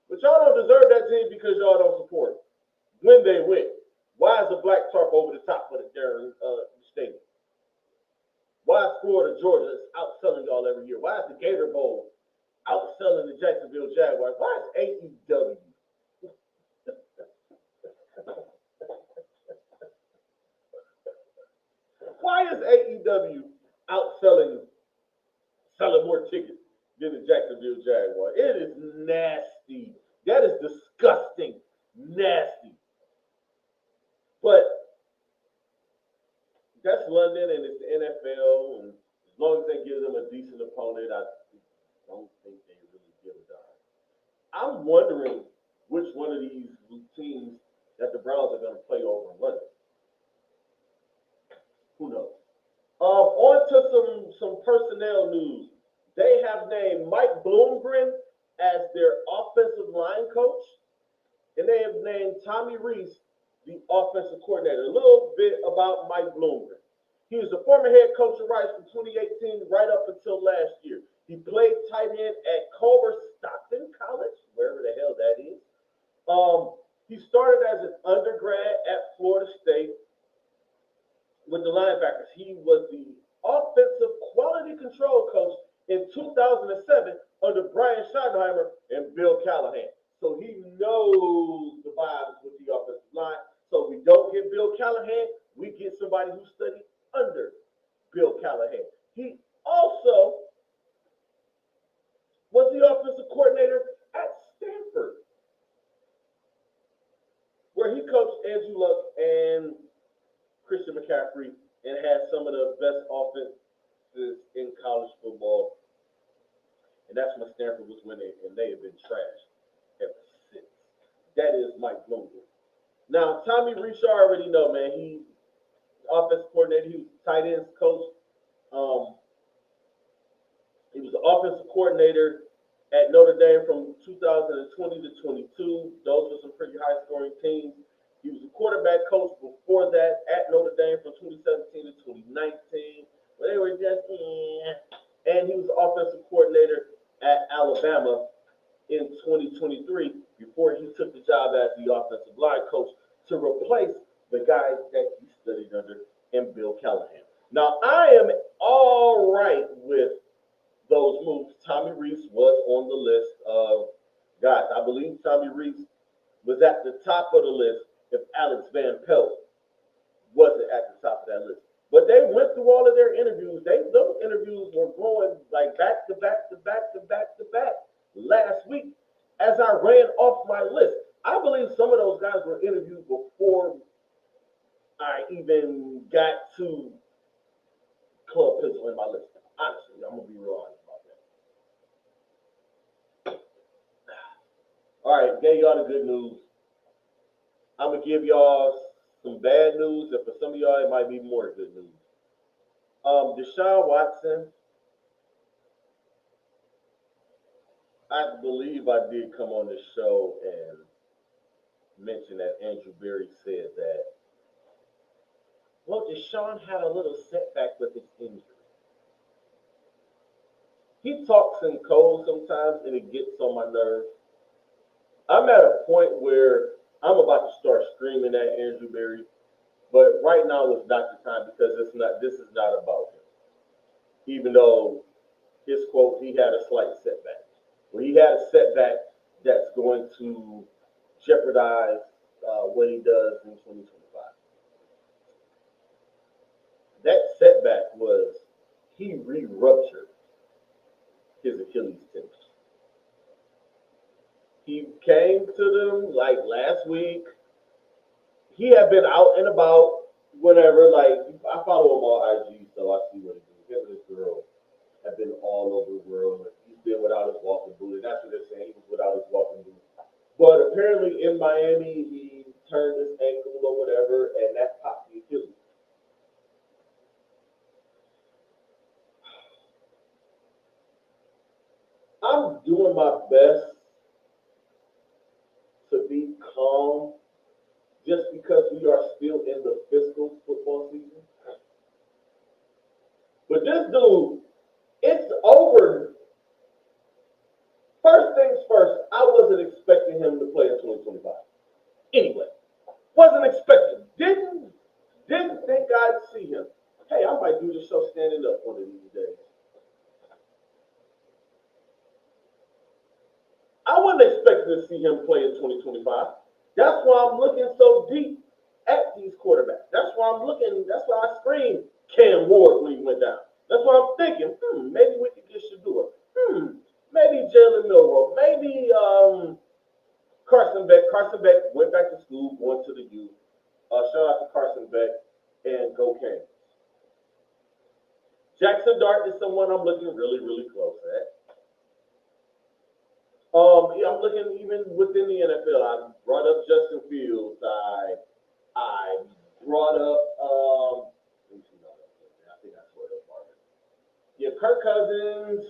But y'all don't deserve that team because y'all don't support it. When they win. Why is the black tarp over the top of the darn stadium? Why is Florida, Georgia outselling y'all every year? Why is the Gator Bowl outselling the Jacksonville Jaguars? Why is AEW? Why is AEW selling more tickets than the Jacksonville Jaguars? It is nasty. That is disgusting. Nasty. But that's London and it's the NFL, and as long as they give them a decent opponent, I don't think they really give a darn. I'm wondering which one of these teams that the Browns are going to play over in London. Who knows? On to some personnel news. They have named Mike Bloomgren as their offensive line coach, and they have named Tommy Rees the offensive coordinator. A little bit about Mike Bloomgren. He was the former head coach of Rice from 2018 right up until last year. He played tight end at Culver Stockton College, wherever the hell that is. He started as an undergrad at Florida State with the linebackers. He was the offensive quality control coach in 2007 under Brian Schottenheimer and Bill Callahan. So he knows the vibes with the offensive line. So we don't get Bill Callahan, we get somebody who studied under Bill Callahan. He also was the offensive coordinator at Stanford, where he coached Andrew Luck and Christian McCaffrey and had some of the best offenses in college football. And that's when Stanford was winning, and they have been trashed ever since. That is Mike Bloomgren. Now, Tommy Rees, you already know, man. He offensive coordinator. He was tight ends coach. He was the offensive coordinator at Notre Dame from 2020 to 22. Those were some pretty high-scoring teams. He was a quarterback coach before that at Notre Dame from 2017 to 2019. But they were just, and he was the offensive coordinator at Alabama in 2023 before he took the job as the offensive line coach to replace the guy that he studied under and Bill Callahan. Now, I am all right with those moves. Tommy Rees was on the list of guys. I believe Tommy Rees was at the top of the list if Alex Van Pelt wasn't at the top of that list. But they went through all of their interviews. Those interviews were going like back to back to back to back to back last week as I ran off my list. I believe some of those guys were interviewed before I even got to Club Pizzle in my list. Honestly, I'm going to be real honest about that. All right, gave y'all the good news. I'm going to give y'all some bad news, and for some of y'all, it might be more good news. Deshaun Watson I believe I did come on this show and mention that Andrew Berry said that, well, Deshaun had a little setback with his injury. He talks in code sometimes and it gets on my nerves. I'm at a point where I'm about to start screaming at Andrew Berry, but right now is not the time because it's not. This is not about him. Even though his quote, he had a slight setback. Well, he had a setback that's going to jeopardize what he does in 2025. That setback was he re-ruptured his Achilles tendon. He came to them like last week. He had been out and about whenever, like, I follow him on IG, so I see what he does. Him and his girl have been all over the world. He's been without his walking boot, and that's what they're saying. He was without his walking boot. But apparently in Miami, he turned his ankle or whatever, and that popped the Achilles. I'm doing my best to be calm just because we are still in the fiscal football season. But this dude, it's over. First things first, I wasn't expecting him to play in 2025. Anyway, wasn't expecting. Didn't think I'd see him. Hey, I might do the show standing up one of these days. I wasn't expecting to see him play in 2025. That's why I'm looking so deep at these quarterbacks. That's why I screamed Cam Ward when he went down. That's why I'm thinking, maybe we could get Shador. Maybe Jalen Milroe. Maybe Carson Beck. Carson Beck went back to school, going to the U. Shout out to Carson Beck and go Canes. Jackson Dart is someone I'm looking really, really close at. Yeah, I'm looking even within the NFL. I brought up Justin Fields. I brought up let me see I think I swear to Marvin. Yeah, Kirk Cousins.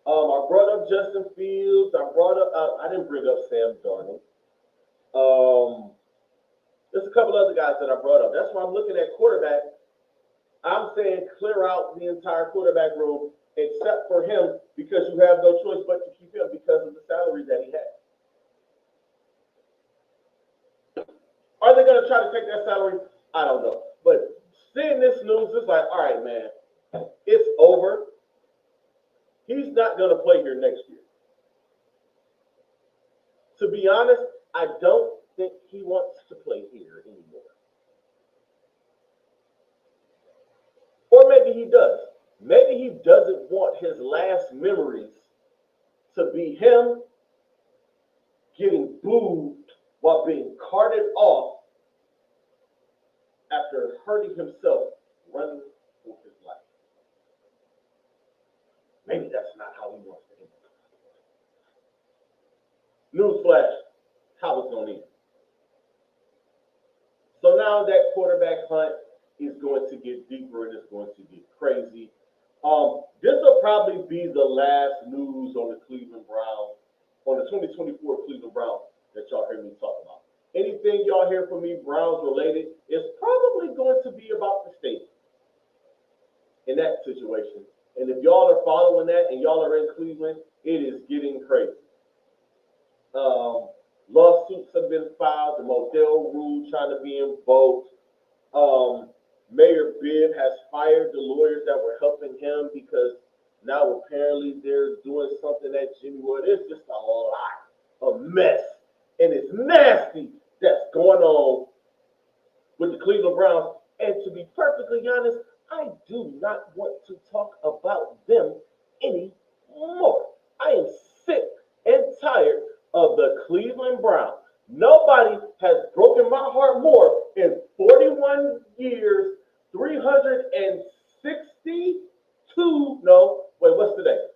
I brought up Justin Fields. I didn't bring up Sam Darnold. There's a couple other guys that I brought up. That's why I'm looking at quarterback. I'm saying clear out the entire quarterback room except for him because you have no choice but to keep him because of the salary that he has. Are they going to try to take that salary? I don't know. But seeing this news, it's like, all right, man, it's over. He's not going to play here next year. To be honest, I don't think he wants to play here anymore. Or maybe he does. Maybe he doesn't want his last memories to be him getting booed while being carted off after hurting himself running for his life. Maybe that's not how he wants to end. Newsflash, how it's going to end. So now that quarterback hunt is going to get deeper and it's going to get crazy. This will probably be the last news on the Cleveland Browns, on the 2024 Cleveland Browns that y'all hear me talk about. Anything y'all hear from me Browns related is probably going to be about the state in that situation. And if y'all are following that and y'all are in Cleveland, it is getting crazy. Lawsuits have been filed. The Modell rule trying to be invoked. Mayor Bibb has fired the lawyers that were helping him because now apparently they're doing something at Jimmy Ward. It's just a lot of mess. And it's nasty that's going on with the Cleveland Browns. And to be perfectly honest, I do not want to talk about them anymore. I am sick and tired of the Cleveland Browns. Nobody has broken my heart more in 41 years, 362, no, wait, what's today?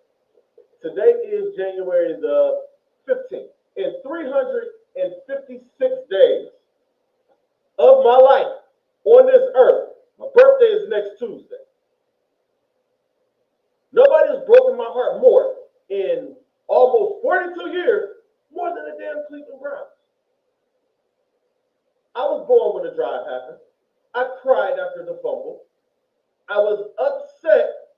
Today is January the 15th. In 356 days of my life on this earth, my birthday is next Tuesday. Nobody has broken my heart more in almost 40 happened. I cried after the fumble. I was upset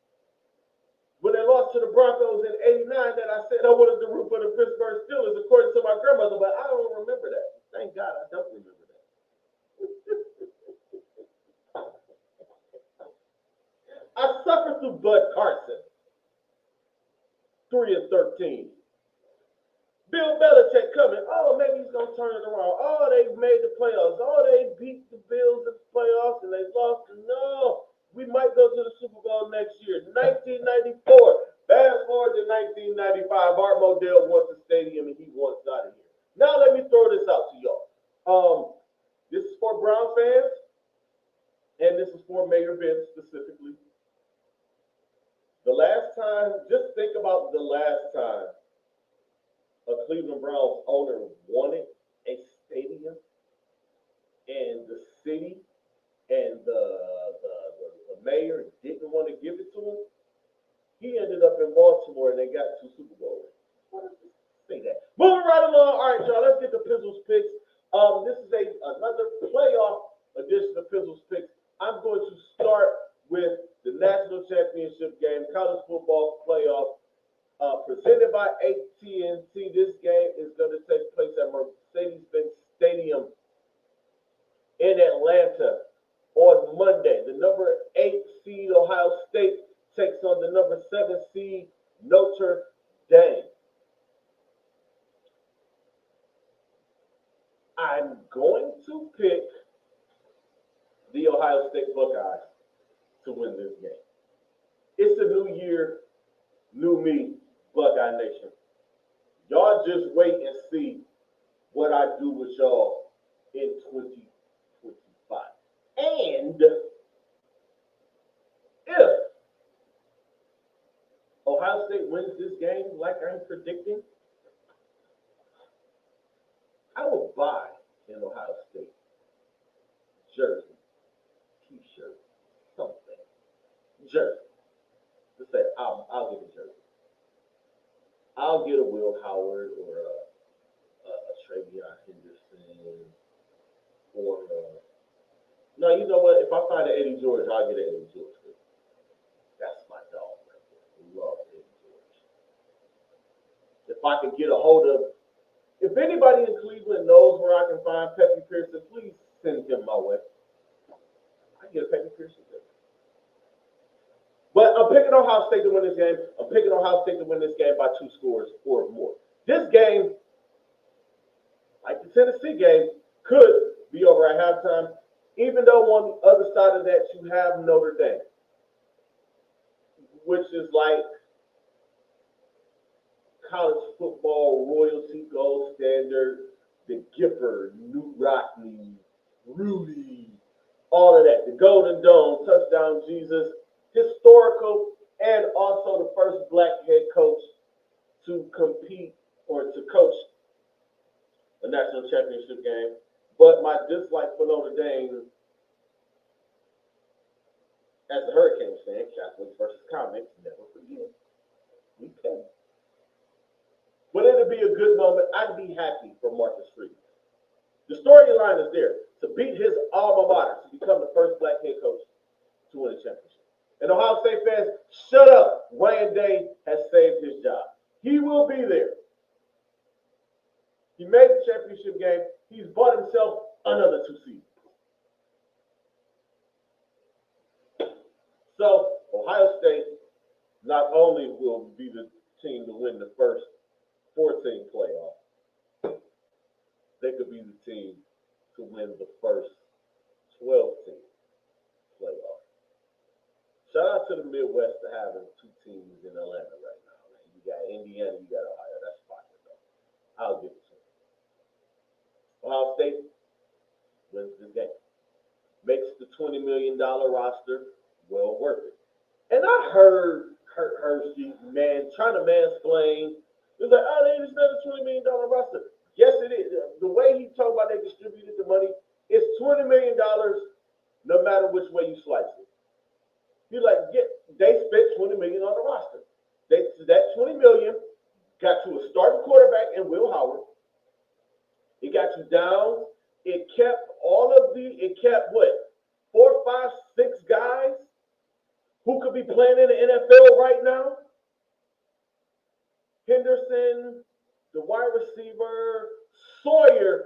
when they lost to the Broncos in '89 that I said I wanted to root for the Pittsburgh Steelers, according to my grandmother, but I don't remember that. Thank God I don't remember that. I suffered through Bud Carson, 3-13. Bill Belichick coming. Oh, maybe he's gonna turn it around. Oh, they made the playoffs. Oh, they beat the Bills in the playoffs and they lost. No, we might go to the Super Bowl next year. 1994. Fast forward to 1995. Art Modell wants a stadium and he wants out of here. Now let me throw this out to y'all. This is for Brown fans, and this is for Mayor Vince specifically. The last time, just think about the last time a Cleveland Browns owner wanted a stadium and the city and the mayor didn't want to give it to him. He ended up in Baltimore and they got 2 Super Bowls. Say that. Moving right along. All right, y'all, let's get to Pizzle's picks. This is another playoff edition of Pizzle's picks. I'm going to start with the national championship game, college football playoff. Presented by AT&T, this game is going to take place at Mercedes-Benz Stadium in Atlanta on Monday. The number 8 seed Ohio State takes on the number 7 seed Notre Dame. I'm going to pick the Ohio State Buckeyes to win this game. It's a new year, new me. Buckeye Nation. Y'all just wait and see what I do with y'all in 2025. And if Ohio State wins this game like I'm predicting, I will buy an Ohio State jersey, t-shirt, something. Jersey. Just say, I'll get a jersey. I'll get a Will Howard or a Travion Henderson or no, you know what? If I find an Eddie George, I'll get an Eddie George. That's my dog right there. Love Eddie George. If I can get a hold of, if anybody in Cleveland knows where I can find Peppy Pearson, please send him my way. I get a Peppy Pearson there. But I'm picking Ohio State to win this game. I'm picking Ohio State to win this game by 2 scores or more. This game, like the Tennessee game, could be over at halftime, even though on the other side of that you have Notre Dame, which is like college football royalty gold standard, the Gifford, New Rockne, Rudy, all of that. The Golden Dome, Touchdown Jesus, historical, and also the first black head coach to compete or to coach a national championship game. But my dislike for Notre Dame, as a Hurricanes fan, Catholics versus Comics, never forget. We pay. But it'd be a good moment. I'd be happy for Marcus Freeman. The storyline is there to beat his alma mater, to become the first black head coach to win a championship. And Ohio State fans, shut up. Ryan Day has saved his job. He will be there. He made the championship game. He's bought himself another 2 seasons. So Ohio State not only will be the team to win the first 14 playoff, they could be the team to win the first 12-team playoff. Shout out to the Midwest for having 2 teams in Atlanta right now. Man. You got Indiana, you got Ohio. That's fine, though. I'll give it to them. Ohio State wins this game. Makes the $20 million roster well worth it. And I heard Kurt Hershey, man, trying to mansplain. He was like, oh, they just got a $20 million roster. Yes, it is. The way he talked about they distributed the money, it's $20 million no matter which way you slice it. He's like, yeah, they spent $20 million on the roster. That $20 million got you a starting quarterback in Will Howard. It got you down. It kept all of it kept what? 4, 5, 6 guys who could be playing in the NFL right now. Henderson, the wide receiver, Sawyer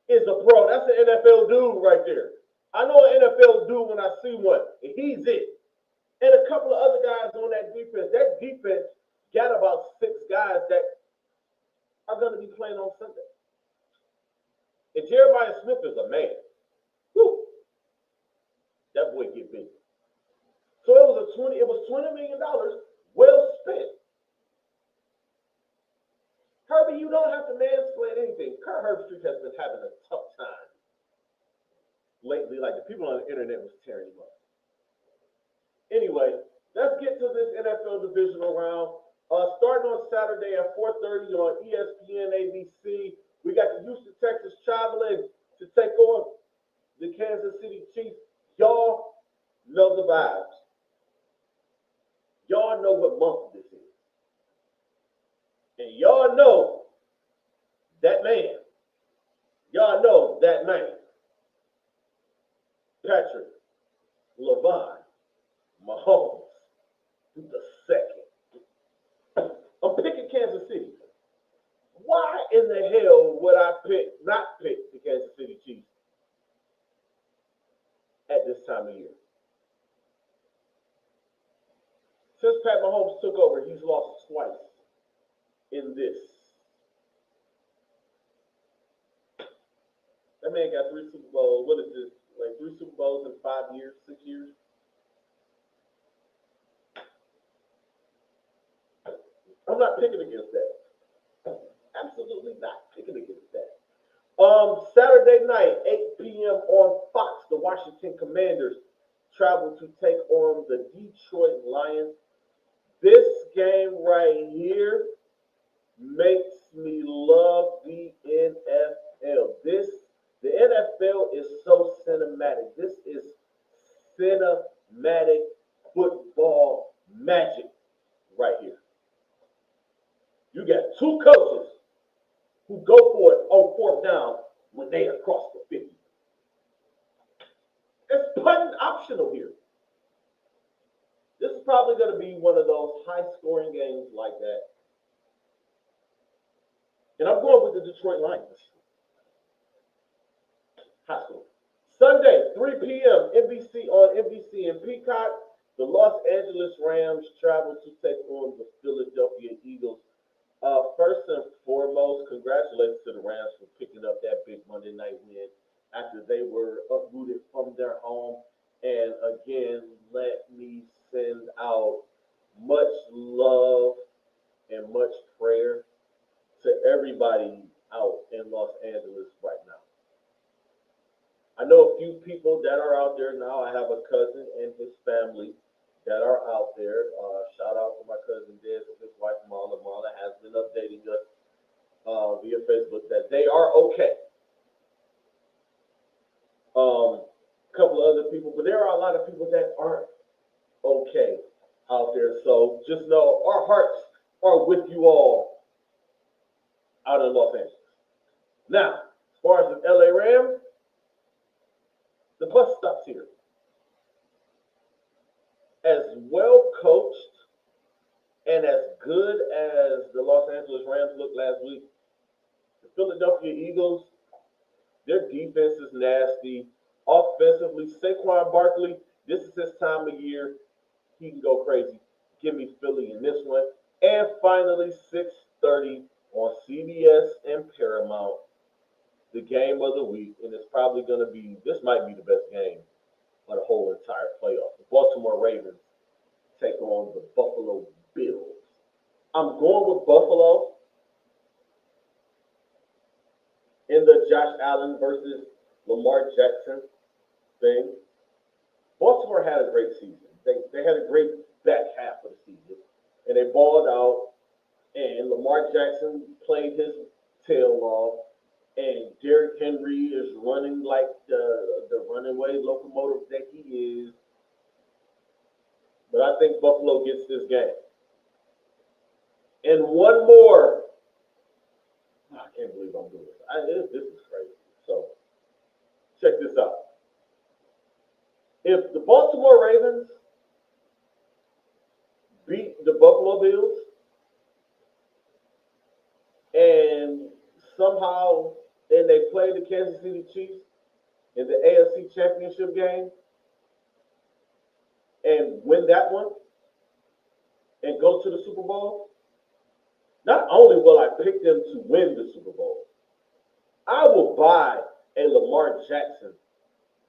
is a pro. That's an NFL dude right there. I know an NFL dude when I see one. And he's it. And a couple of other guys on that defense. That defense got about 6 guys that are going to be playing on Sunday. And Jeremiah Smith is a man. Whew. That boy get busy. So it was $20 million well spent. Herbie, you don't have to mansplain anything. Kurt Herbstreit has been having a tough time lately. Like the people on the internet was tearing him up. Anyway, let's get to this NFL divisional round. Starting on Saturday at 4:30 on ESPN ABC, we got the Houston Texans traveling to take on the Kansas City Chiefs. Y'all know the vibes. Y'all know what month this is. And y'all know that man. Y'all know that man. Patrick LeVon Mahomes the second. I'm picking Kansas City. Why in the hell would I not pick the Kansas City Chiefs at this time of year? Since Pat Mahomes took over, he's lost twice in this. That man got 3 Super Bowls. What is this? Like 3 Super Bowls in 5 years, 6 years? I'm not picking against that. Absolutely not picking against that. Saturday night, 8 p.m. on Fox, the Washington Commanders travel to take on the Detroit Lions. This game right here makes me love the NFL. The NFL is so cinematic. This is cinematic football magic right here. You got 2 coaches who go for it on 4th down when they are across the 50. It's punting optional here. This is probably going to be one of those high-scoring games like that. And I'm going with the Detroit Lions. High school. Sunday, 3 p.m., on NBC and Peacock, the Los Angeles Rams travel to take on the Philadelphia Eagles. First and foremost, congratulations to the Rams for picking up that big Monday night win after they were uprooted from their home. And again, let me send out much love and much prayer to everybody out in Los Angeles right now. I know a few people that are out there now. I have a cousin and his family that are out there. Shout out to my cousin Des and his wife Marla. Marla has been updating us via Facebook that they are okay. A couple of other people, but there are a lot of people that aren't okay out there. So just know our hearts are with you all out in Los Angeles. Now, as far as the LA Rams, the bus stops here. As well coached and as good as the Los Angeles Rams looked last week, the Philadelphia Eagles, their defense is nasty. Offensively, Saquon Barkley, this is his time of year. He can go crazy. Give me Philly in this one. And finally, 6:30 on CBS and Paramount, the game of the week, and it's probably going to be, this might be the best game of the whole entire playoff. The Baltimore Ravens take on the Buffalo Bills. I'm going with Buffalo in the Josh Allen versus Lamar Jackson thing. Baltimore had a great season. They had a great back half of the season, and they balled out, and Lamar Jackson played his tail off, and Derrick Henry is running like the runaway locomotive that he is. But I think Buffalo gets this game. And one more. I can't believe I'm doing this. This is crazy. So, check this out. If the Baltimore Ravens beat the Buffalo Bills and somehow and they play the Kansas City Chiefs in the AFC Championship game and win that one and go to the Super Bowl, not only will I pick them to win the Super Bowl, I will buy a Lamar Jackson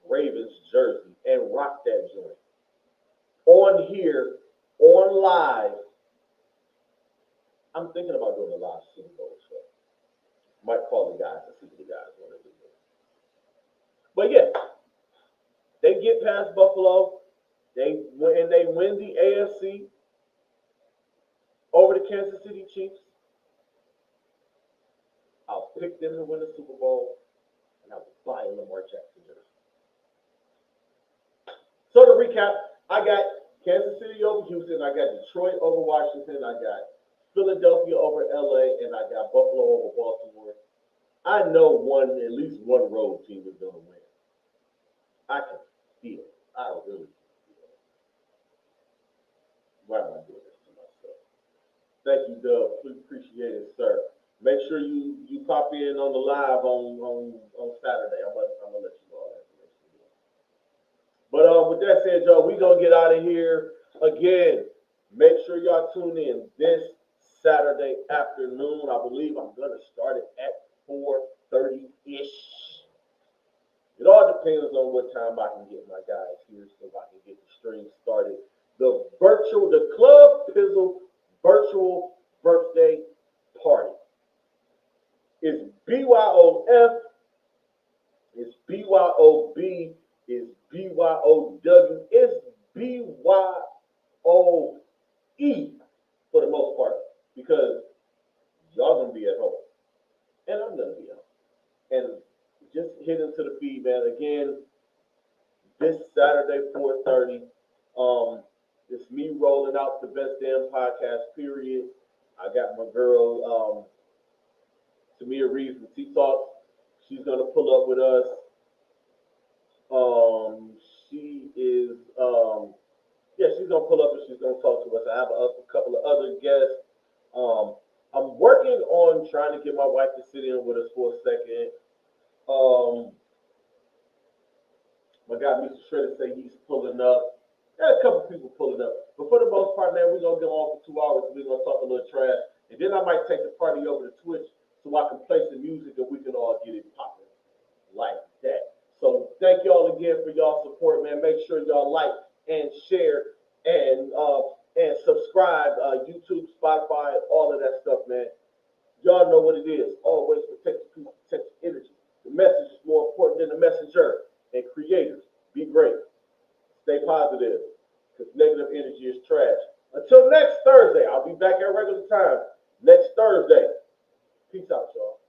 Ravens jersey and rock that joint on here, on live. I'm thinking about doing a live Super Bowl show. Might call the guys and see what the guys want to do. But yeah, they get past Buffalo. They win the AFC over the Kansas City Chiefs. I'll pick them to win the Super Bowl, and I'll buy a Lamar Jackson jersey. So to recap, I got Kansas City over Houston, I got Detroit over Washington, I got Philadelphia over LA, and I got Buffalo over Baltimore. I know at least one road team is going to win. I can feel it. I really feel it. Why am I doing this to myself? Thank you, Doug. Please appreciate it, sir. Make sure you pop in on the live on Saturday. I'm gonna let you know all that information. But with that said, y'all, we gonna get out of here. Again, make sure y'all tune in this Saturday afternoon. I believe I'm gonna start it at 4:30-ish. It all depends on what time I can get my guys here so I can get the stream started. The Club Pizzle virtual birthday party. It's BYOF, it's BYOB, it's BYOW, it's BYOE for the most part, because y'all gonna be at home, and I'm gonna be at home. And just hit into the feed, man. Again, this Saturday, 4:30, it's me rolling out the Best Damn Podcast, period. I got my girl, Tamia Reed from T-Talk. She's going to pull up with us. She's going to pull up and she's going to talk to us. I have a couple of other guests. I'm working on trying to get my wife to sit in with us for a second. My guy, Mr. Shredder, say he's pulling up. Got a couple people pulling up. But for the most part, man, we're going to go on for 2 hours. We're going to talk a little trash. And then I might take the party over to Twitch so I can play some music and we can all get it popping like that. So thank y'all again for y'all support, man. Make sure y'all like and share and subscribe, YouTube, Spotify, all of that stuff, man. Y'all know what it is. Always protect the people, protect the energy. The message is more important than the messenger. And creators, be great. Stay positive, because negative energy is trash. Until next Thursday, I'll be back at regular time next Thursday. Peace out, y'all.